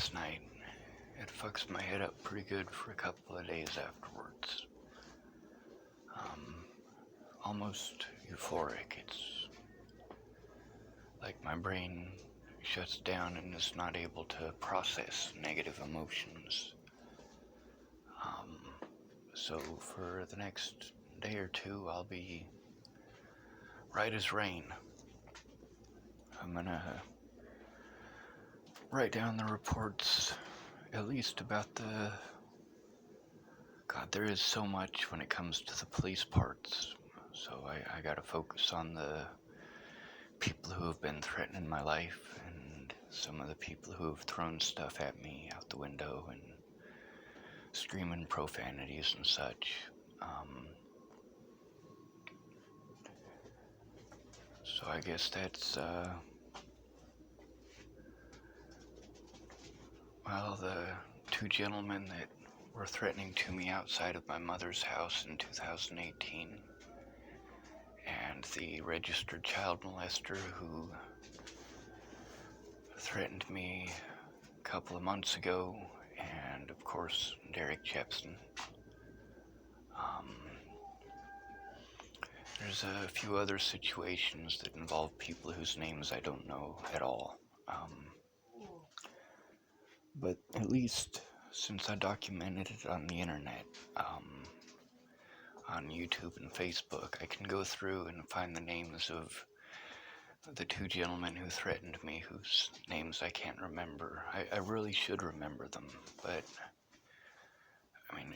last night. It fucks my head up pretty good for a couple of days afterwards. Almost euphoric. It's like my brain shuts down and is not able to process negative emotions. So for the next day or two, I'll be right as rain. I'm gonna write down the reports, at least about the... God, there is so much when it comes to the police parts. So I gotta focus on the people who have been threatening my life and some of the people who have thrown stuff at me out the window and screaming profanities and such. So I guess that's, the two gentlemen that were threatening to me outside of my mother's house in 2018, and the registered child molester who threatened me a couple of months ago, and of course Derek Jepson. There's a few other situations that involve people whose names I don't know at all. But at least since I documented it on the internet, on YouTube and Facebook, I can go through and find the names of the two gentlemen who threatened me, whose names I can't remember. I really should remember them, but I mean,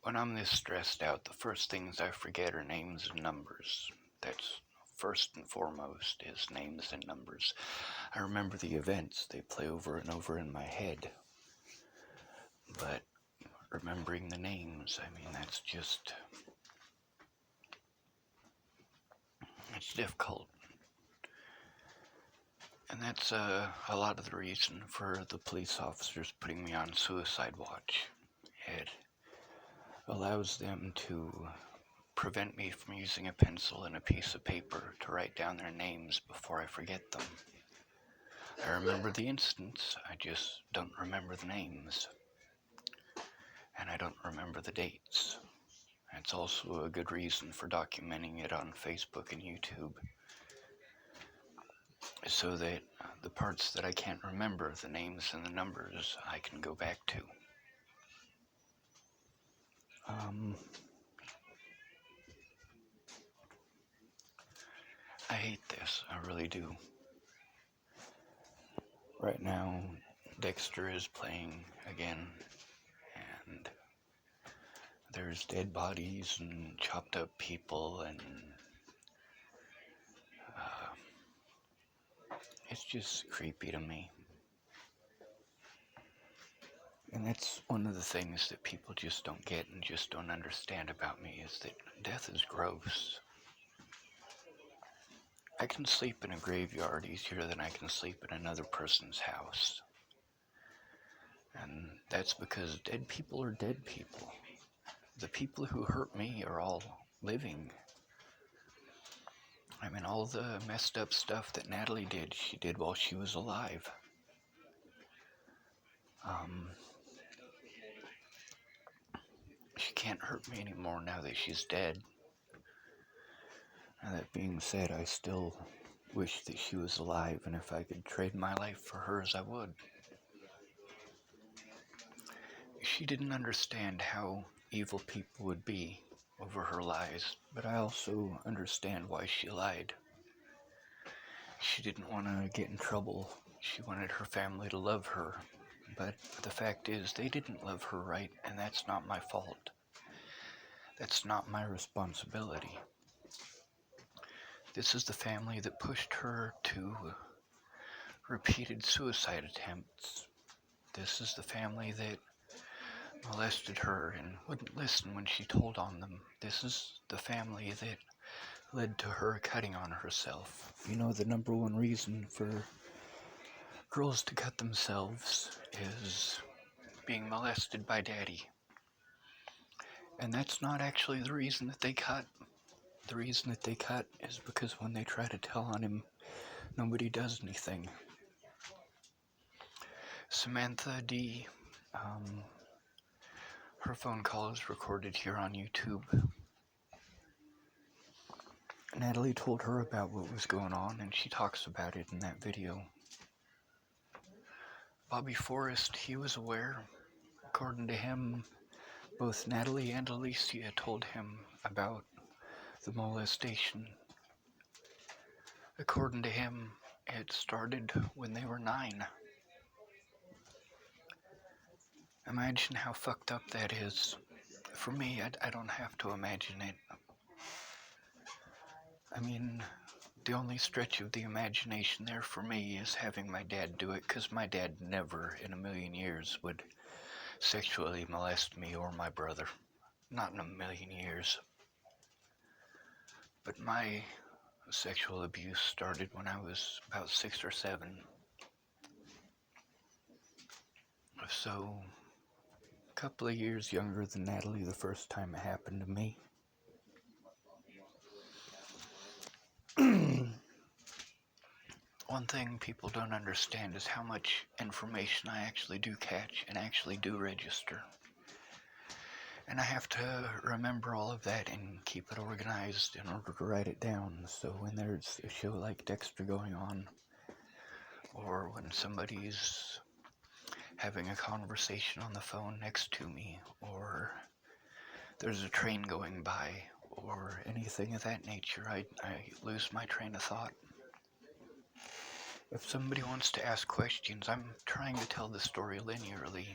when I'm this stressed out, the first things I forget are names and numbers. That's first and foremost, is names and numbers. I remember the events, they play over and over in my head. But remembering the names, I mean, that's just... it's difficult. And that's a lot of the reason for the police officers putting me on suicide watch. It allows them to prevent me from using a pencil and a piece of paper to write down their names before I forget them. I remember the incidents, I just don't remember the names. And I don't remember the dates. That's also a good reason for documenting it on Facebook and YouTube, so that the parts that I can't remember, the names and the numbers, I can go back to. I hate this, I really do. Right now, Dexter is playing again, and there's dead bodies and chopped up people, and it's just creepy to me. And that's one of the things that people just don't get and just don't understand about me, is that death is gross. I can sleep in a graveyard easier than I can sleep in another person's house. And that's because dead people are dead people. The people who hurt me are all living. I mean, all the messed up stuff that Natalie did, she did while she was alive. She can't hurt me anymore now that she's dead. And that being said, I still wish that she was alive, and if I could trade my life for hers, I would. She didn't understand how evil people would be over her lies, but I also understand why she lied. She didn't want to get in trouble. She wanted her family to love her. But the fact is, they didn't love her right, and that's not my fault. That's not my responsibility. This is the family that pushed her to repeated suicide attempts. This is the family that molested her and wouldn't listen when she told on them. This is the family that led to her cutting on herself. You know, the number one reason for girls to cut themselves is being molested by daddy. And that's not actually the reason that they cut. The reason that they cut is because when they try to tell on him, nobody does anything. Samantha D. Her phone call is recorded here on YouTube. Natalie told her about what was going on, and she talks about it in that video. Bobby Forrest, he was aware. According to him, both Natalie and Alicia told him about the molestation. According to him, it started when they were 9. Imagine how fucked up that is. For me, I don't have to imagine it. I mean, the only stretch of the imagination there for me is having my dad do it, because my dad never in a million years would sexually molest me or my brother. Not in a million years. But my sexual abuse started when I was about 6 or 7. So, a couple of years younger than Natalie the first time it happened to me. One thing people don't understand is how much information I actually do catch and actually do register. And I have to remember all of that and keep it organized in order to write it down. So when there's a show like Dexter going on, or when somebody's having a conversation on the phone next to me, or there's a train going by, or anything of that nature, I lose my train of thought. If somebody wants to ask questions, I'm trying to tell the story linearly.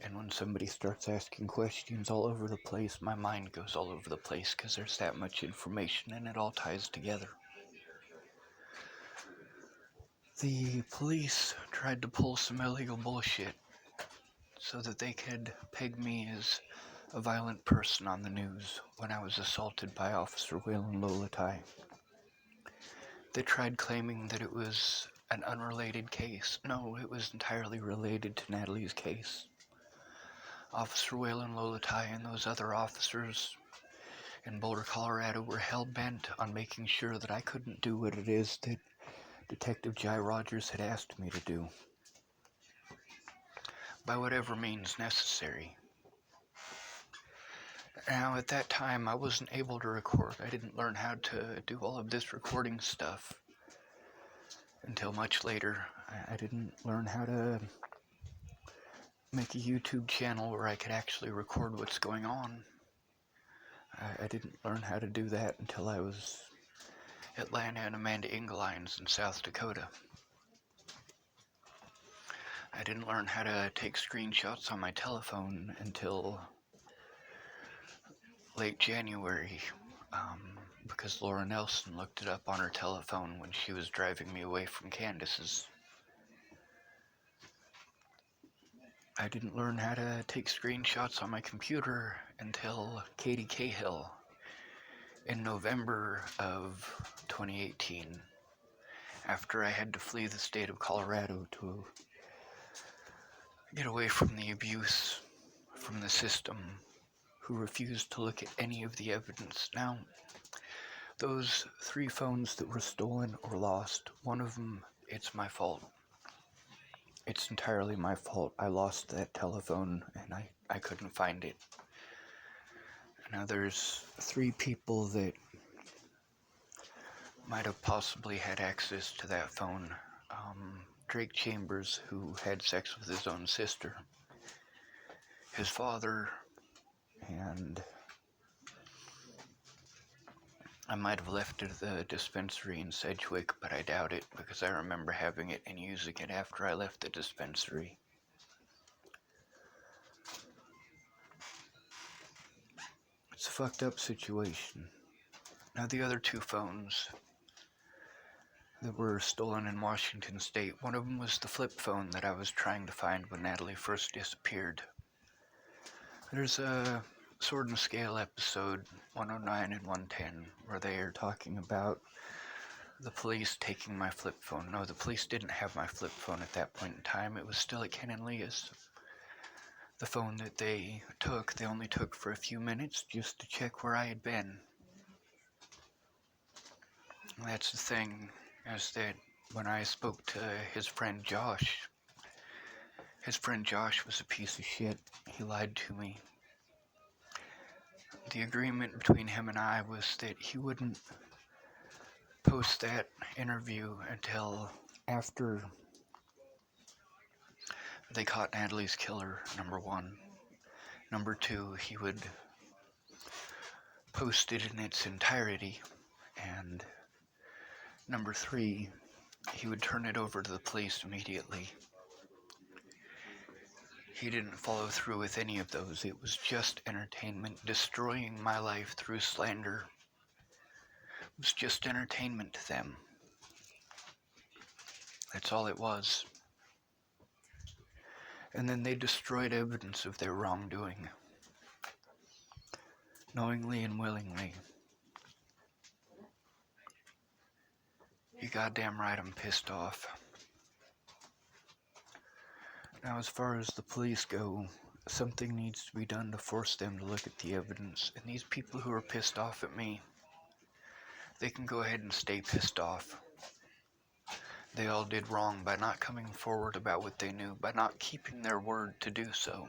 And when somebody starts asking questions all over the place, my mind goes all over the place because there's that much information and it all ties together. The police tried to pull some illegal bullshit so that they could peg me as a violent person on the news when I was assaulted by Officer Waylon Lolatai. They tried claiming that it was an unrelated case. No, it was entirely related to Natalie's case. Officer Waylon Lolatai and those other officers in Boulder, Colorado were hell-bent on making sure that I couldn't do what it is that Detective Jai Rogers had asked me to do, by whatever means necessary. Now, at that time, I wasn't able to record. I didn't learn how to do all of this recording stuff until much later. I didn't learn how to make a YouTube channel where I could actually record what's going on. I didn't learn how to do that until I was at Lana and Amanda Ingelines in South Dakota. I didn't learn how to take screenshots on my telephone until late January, because Laura Nelson looked it up on her telephone when she was driving me away from Candace's. I didn't learn how to take screenshots on my computer until Katie Cahill in November of 2018, after I had to flee the state of Colorado to get away from the abuse from the system, who refused to look at any of the evidence. Now, those 3 phones that were stolen or lost, one of them, it's my fault. It's entirely my fault. I lost that telephone and I couldn't find it. Now there's 3 people that might have possibly had access to that phone. Drake Chambers, who had sex with his own sister, his father, and I might have left it at the dispensary in Sedgwick, but I doubt it because I remember having it and using it after I left the dispensary. It's a fucked up situation. Now the other 2 phones that were stolen in Washington State, one of them was the flip phone that I was trying to find when Natalie first disappeared. There's a Sword and Scale episode 109 and 110 where they are talking about the police taking my flip phone. No, the police didn't have my flip phone at that point in time. It was still at Ken and Leah's. The phone that they only took for a few minutes just to check where I had been. That's the thing, is that when I spoke to his friend Josh, His friend Josh was a piece of shit. He lied to me. The agreement between him and I was that he wouldn't post that interview until after they caught Natalie's killer, number one. Number two, he would post it in its entirety. And number three, he would turn it over to the police immediately. He didn't follow through with any of those. It was just entertainment, destroying my life through slander. It was just entertainment to them. That's all it was. And then they destroyed evidence of their wrongdoing, knowingly and willingly. You're goddamn right, I'm pissed off. Now, as far as the police go, something needs to be done to force them to look at the evidence. And these people who are pissed off at me, they can go ahead and stay pissed off. They all did wrong by not coming forward about what they knew, by not keeping their word to do so.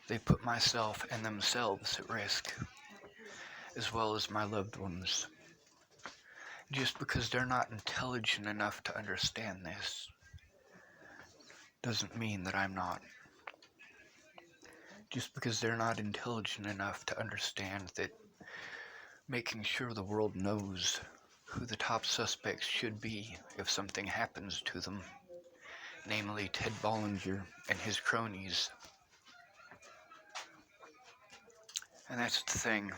They put myself and themselves at risk, as well as my loved ones. Just because they're not intelligent enough to understand this doesn't mean that I'm not. Just because they're not intelligent enough to understand that making sure the world knows who the top suspects should be if something happens to them, namely Ted Bollinger and his cronies. And that's the thing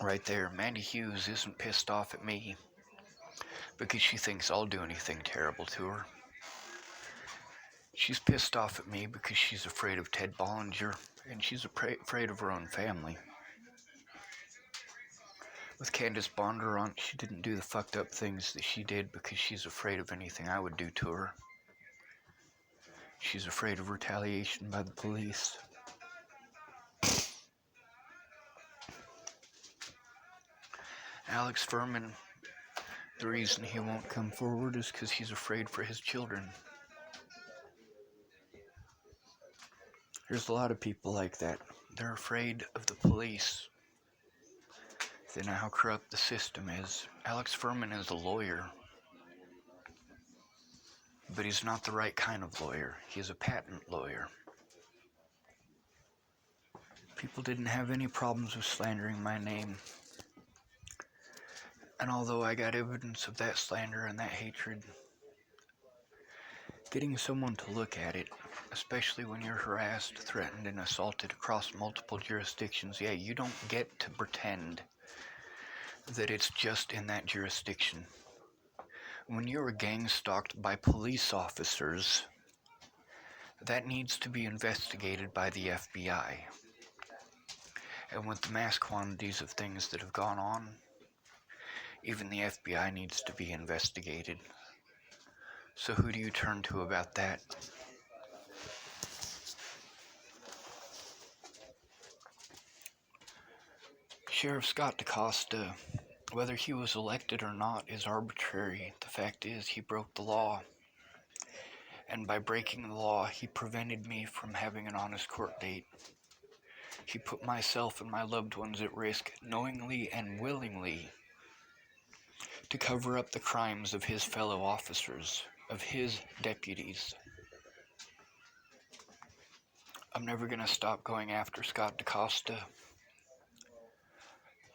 right there. Mandy Hughes isn't pissed off at me because she thinks I'll do anything terrible to her. She's pissed off at me because she's afraid of Ted Bollinger, and she's afraid of her own family. With Candace Bondurant, she didn't do the fucked up things that she did because she's afraid of anything I would do to her. She's afraid of retaliation by the police. Alex Furman, the reason he won't come forward is because he's afraid for his children. There's a lot of people like that. They're afraid of the police. They know how corrupt the system is. Alex Furman is a lawyer. But he's not the right kind of lawyer. He's a patent lawyer. People didn't have any problems with slandering my name. And although I got evidence of that slander and that hatred, getting someone to look at it, especially when you're harassed, threatened, and assaulted across multiple jurisdictions, yeah, you don't get to pretend that it's just in that jurisdiction. When you're gang stalked by police officers, that needs to be investigated by the FBI. And with the mass quantities of things that have gone on, even the FBI needs to be investigated. So who do you turn to about that? Sheriff Scott DaCosta, whether he was elected or not, is arbitrary. The fact is, he broke the law. And by breaking the law, he prevented me from having an honest court date. He put myself and my loved ones at risk, knowingly and willingly, to cover up the crimes of his fellow officers, of his deputies. I'm never going to stop going after Scott DaCosta.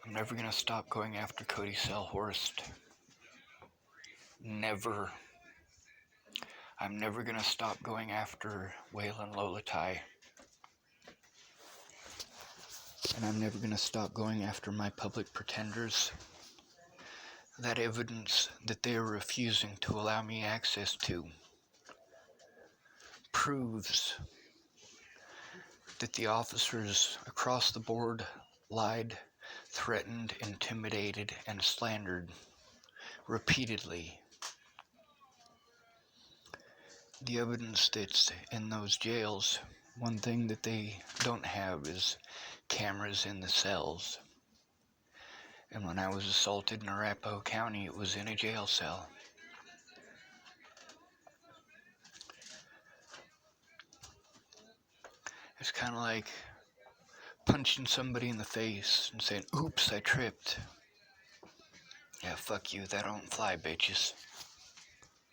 I'm never going to stop going after Cody Selhorst. Never. I'm never going to stop going after Waylon Lolatai. And I'm never going to stop going after my public pretenders. That evidence that they are refusing to allow me access to proves that the officers across the board lied, threatened, intimidated, and slandered repeatedly. The evidence that's in those jails, one thing that they don't have is cameras in the cells. And when I was assaulted in Arapahoe County, it was in a jail cell. It's kind of like punching somebody in the face and saying, oops, I tripped. Yeah, fuck you, that don't fly, bitches.